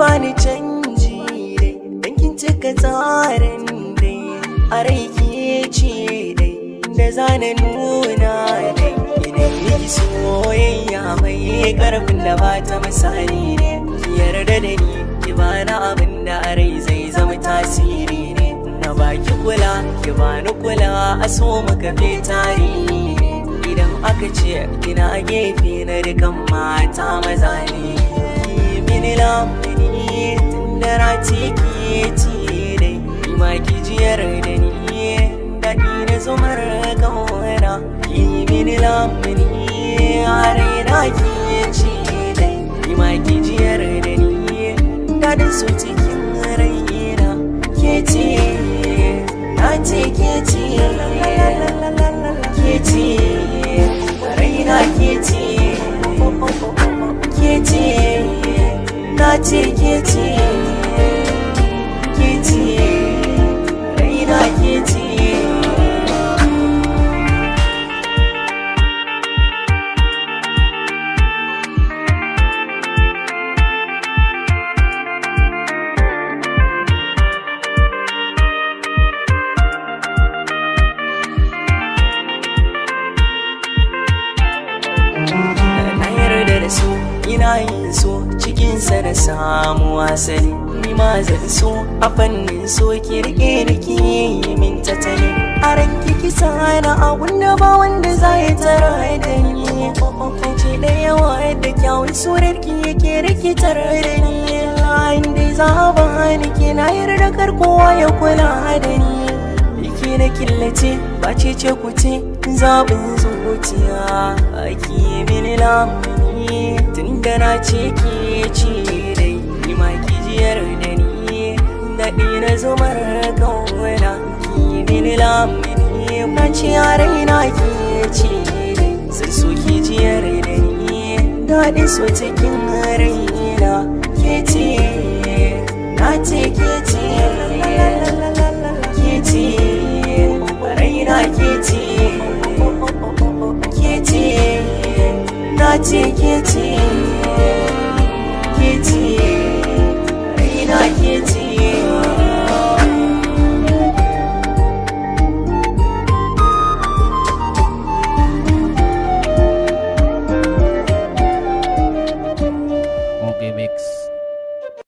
bani canji dai dan kin cika tsarin dai a rai ke ce dai da zana nuna dai idan miki soyayya mai karfin da ba ta misali ne ki yarda da ni ki bani abin da a rai zai zama tasiri ne na baki kula ki bani kula a so muka fi tarihi idan aka ce kina gefe na dukan mata maza ne ki mini lamuni tunda na ce ki ci dai ma ki jiyar da ni daɗi na zumar kawana ki mini lamuni a raina ki ci dai ma ki jiyar da ni daɗin su cikin raina ke ce na ce ke ce ke ce raina ke ce ke ce na ce ke ce ke ce raina ke ce da so ina yin so cikinsa da samu asali ni ma zan so a fannin so ki rike da ki min tattali a ranki ki sana abun da ba wanda za ya tara da ni ce da yawa da kyawun surar ki yake rikitar da ni inda za ba ni ki na yarda kar kowa ya kula da ni ki na killace ba ce ku ce zaɓin zuciya ki mini lamuni tunda na ce ke ce dai ni ma ki jiyar da ni daɗi na zumar kawana ki mini lamuni na ce a raina ke ce dai sai so ki jiyar da ni daɗi so cikin rai